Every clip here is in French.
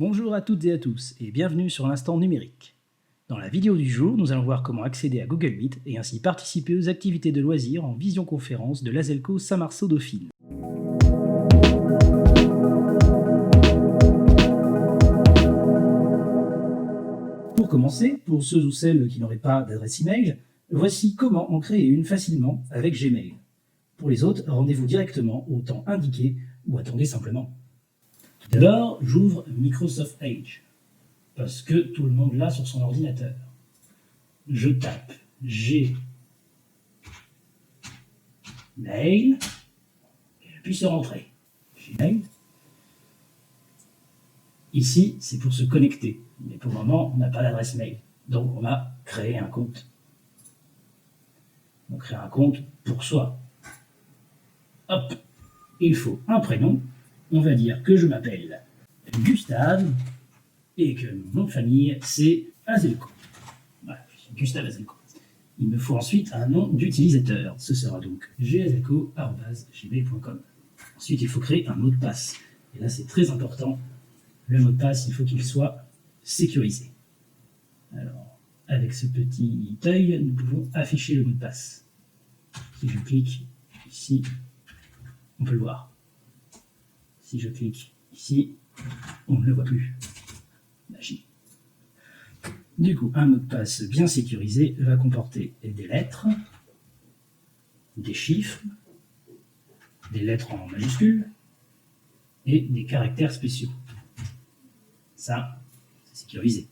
Bonjour à toutes et à tous et bienvenue sur l'Instant Numérique. Dans la vidéo du jour, nous allons voir comment accéder à Google Meet et ainsi participer aux activités de loisirs en visioconférence de l'Azelco Saint-Marceau-Dauphine. Pour commencer, pour ceux ou celles qui n'auraient pas d'adresse email, voici comment en créer une facilement avec Gmail. Pour les autres, rendez-vous directement au temps indiqué ou attendez simplement. Tout d'abord, j'ouvre Microsoft Edge, parce que tout le monde l'a sur son ordinateur. Je tape Gmail, et j'appuie sur Entrée. Gmail. Ici, c'est pour se connecter, mais pour le moment, on n'a pas d'adresse mail, donc on va créer un compte. On crée un compte pour soi. Hop, il faut un prénom. On va dire que je m'appelle Gustave et que mon nom de famille c'est Azelco. Voilà, je suis Gustave Azelco. Il me faut ensuite un nom d'utilisateur. Ce sera donc gazelco@gmail.com. Ensuite, il faut créer un mot de passe. Et là, c'est très important. Le mot de passe, il faut qu'il soit sécurisé. Alors, avec ce petit œil, nous pouvons afficher le mot de passe. Si je clique ici, on peut le voir. Si je clique ici, on ne le voit plus. Magie. Du coup, un mot de passe bien sécurisé va comporter des lettres, des chiffres, des lettres en majuscules et des caractères spéciaux. Ça, c'est sécurisé.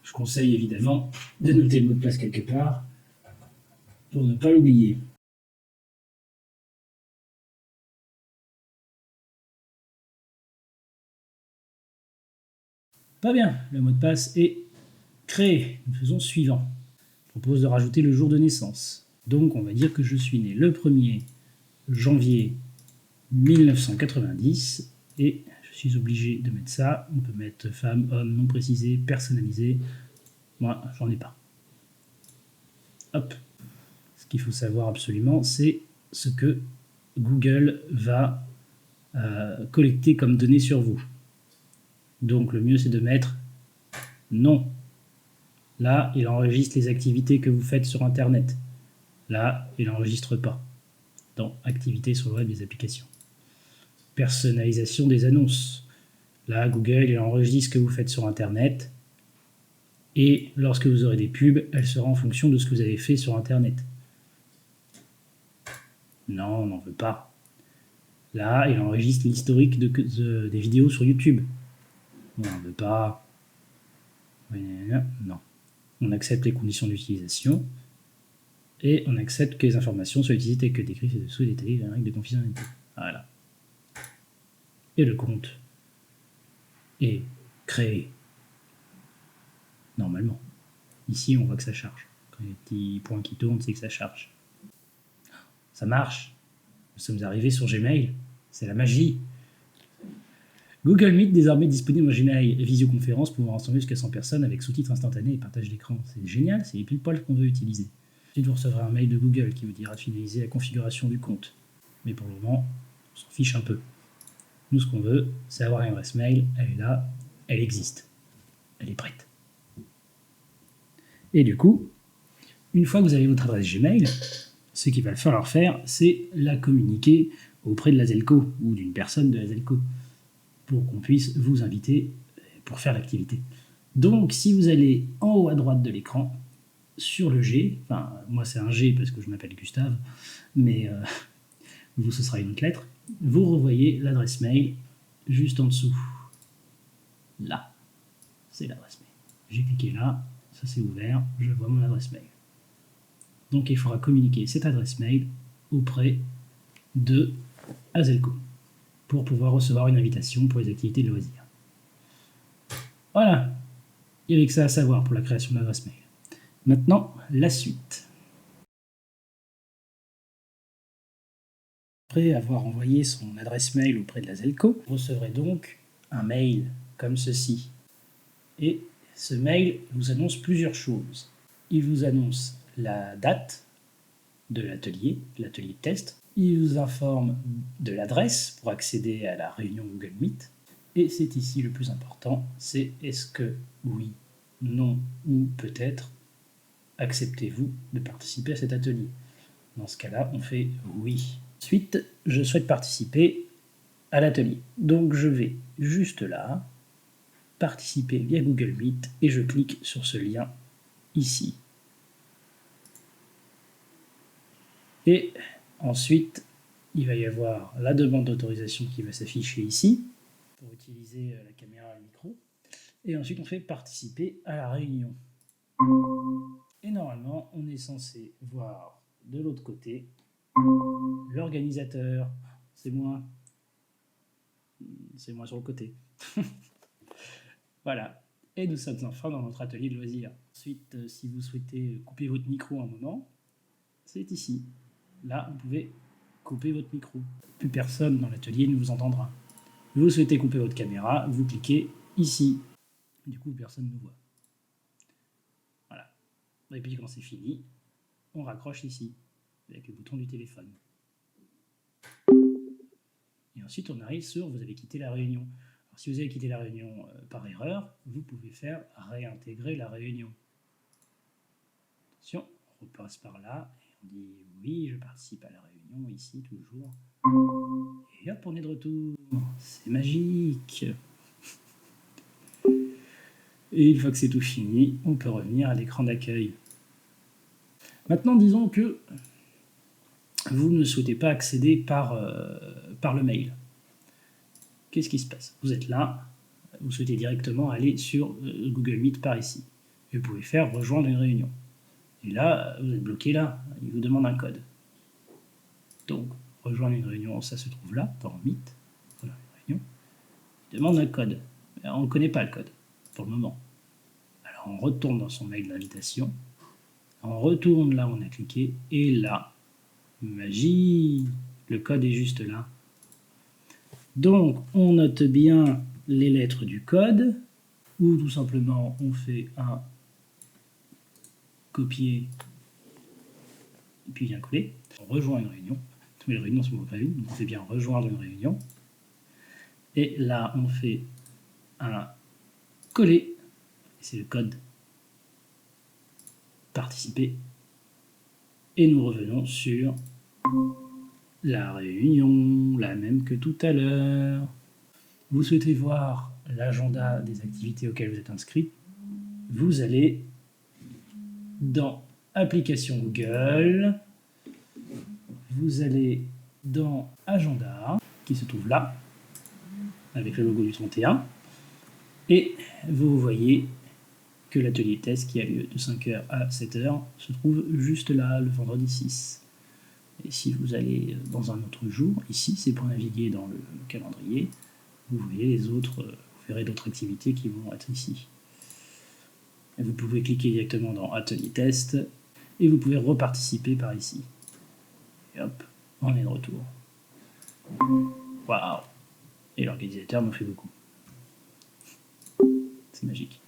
Je conseille évidemment de noter le mot de passe quelque part pour ne pas l'oublier. Pas bien, le mot de passe est créé. Nous faisons suivant. Je propose de rajouter le jour de naissance. Donc on va dire que je suis né le 1er janvier 1990 et je suis obligé de mettre ça. On peut mettre femme, homme, non précisé, personnalisé. Moi, j'en ai pas. Hop. Ce qu'il faut savoir absolument, c'est ce que Google va collecter comme données sur vous. Donc le mieux c'est de mettre non. Là, il enregistre les activités que vous faites sur Internet. Là, il n'enregistre pas. Dans activités sur le web des applications. Personnalisation des annonces. Là, Google, il enregistre ce que vous faites sur Internet. Et lorsque vous aurez des pubs, elle sera en fonction de ce que vous avez fait sur Internet. Non, on n'en veut pas. Là, il enregistre l'historique des vidéos sur YouTube. On n'en veut pas. Non. On accepte les conditions d'utilisation et on accepte que les informations soient utilisées telles que décrites ci-dessous et détaillées les règles de confidentialité. Voilà. Et le compte est créé normalement. Ici, on voit que ça charge. Quand il y a des petits points qui tournent, c'est que ça charge. Ça marche. Nous sommes arrivés sur Gmail. C'est la magie. Google Meet, désormais disponible en Gmail, visioconférence pouvant rassembler jusqu'à 100 personnes avec sous-titres instantanés et partage d'écran. C'est génial, c'est pile poil qu'on veut utiliser. Ensuite, vous recevrez un mail de Google qui vous dira de finaliser la configuration du compte. Mais pour le moment, on s'en fiche un peu. Nous, ce qu'on veut, c'est avoir une adresse mail, elle est là, elle existe. Elle est prête. Et du coup, une fois que vous avez votre adresse Gmail, ce qu'il va falloir faire, c'est la communiquer auprès de l'Azelco ou d'une personne de l'Azelco pour qu'on puisse vous inviter pour faire l'activité. Donc, si vous allez en haut à droite de l'écran, sur le G, enfin, moi c'est un G parce que je m'appelle Gustave, mais vous, ce sera une autre lettre, vous revoyez l'adresse mail juste en dessous. Là, c'est l'adresse mail. J'ai cliqué là, ça s'est ouvert, je vois mon adresse mail. Donc, il faudra communiquer cette adresse mail auprès de Azelco pour pouvoir recevoir une invitation pour les activités de loisirs. Voilà, il n'y avait que ça à savoir pour la création de l'adresse mail. Maintenant, la suite. Après avoir envoyé son adresse mail auprès de l'Azelco, vous recevrez donc un mail comme ceci. Et ce mail vous annonce plusieurs choses. Il vous annonce la date de l'atelier de test. il vous informe de l'adresse pour accéder à la réunion Google Meet. Et c'est ici le plus important, c'est est-ce que oui, non ou peut-être acceptez-vous de participer à cet atelier. Dans ce cas-là, on fait oui. Ensuite, je souhaite participer à l'atelier. Donc je vais juste là, participer via Google Meet et je clique sur ce lien ici. Et ensuite, il va y avoir la demande d'autorisation qui va s'afficher ici pour utiliser la caméra et le micro. Et ensuite, on fait participer à la réunion. Et normalement, on est censé voir de l'autre côté l'organisateur. C'est moi. C'est moi sur le côté. Voilà. Et nous sommes enfin dans notre atelier de loisirs. Ensuite, si vous souhaitez couper votre micro un moment, c'est ici. Là, vous pouvez couper votre micro. Plus personne dans l'atelier ne vous entendra. Vous souhaitez couper votre caméra, vous cliquez ici. Du coup, personne ne vous voit. Voilà. Et puis quand c'est fini, on raccroche ici, avec le bouton du téléphone. Et ensuite, on arrive sur « Vous avez quitté la réunion ». Alors, si vous avez quitté la réunion par erreur, vous pouvez faire « Réintégrer la réunion ». Attention, on repasse par là, et on dit « Oui, je participe à la réunion, ici, toujours ». Et hop, on est de retour. C'est magique. Et une fois que c'est tout fini, on peut revenir à l'écran d'accueil. Maintenant, disons que vous ne souhaitez pas accéder par le mail. Qu'est-ce qui se passe? Vous êtes là, vous souhaitez directement aller sur Google Meet par ici. Et vous pouvez faire rejoindre une réunion. Et là, vous êtes bloqué là, il vous demande un code. Donc, rejoindre une réunion, ça se trouve là, dans Meet, voilà, une réunion. Il demande un code. On ne connaît pas le code, pour le moment. Alors, on retourne dans son mail d'invitation. On retourne là où on a cliqué, et là, magie, le code est juste là. Donc, on note bien les lettres du code, ou tout simplement, on fait un copier, et puis un coller. On rejoint une réunion. Toutes les réunions sont pas une, donc on fait bien rejoindre une réunion. Et là, on fait un coller, c'est le code participer, et nous revenons sur la réunion, la même que tout à l'heure. Vous souhaitez voir l'agenda des activités auxquelles vous êtes inscrit, vous allez dans Application Google, vous allez dans Agenda, qui se trouve là, avec le logo du 31, et vous voyez que l'atelier test qui a lieu de 5h à 7h se trouve juste là, le vendredi 6. Et si vous allez dans un autre jour, ici, c'est pour naviguer dans le calendrier, vous voyez les autres, vous verrez d'autres activités qui vont être ici. Et vous pouvez cliquer directement dans Atelier Test, et vous pouvez reparticiper par ici. Et hop, on est de retour. Waouh! Et l'organisateur nous fait beaucoup. C'est magique.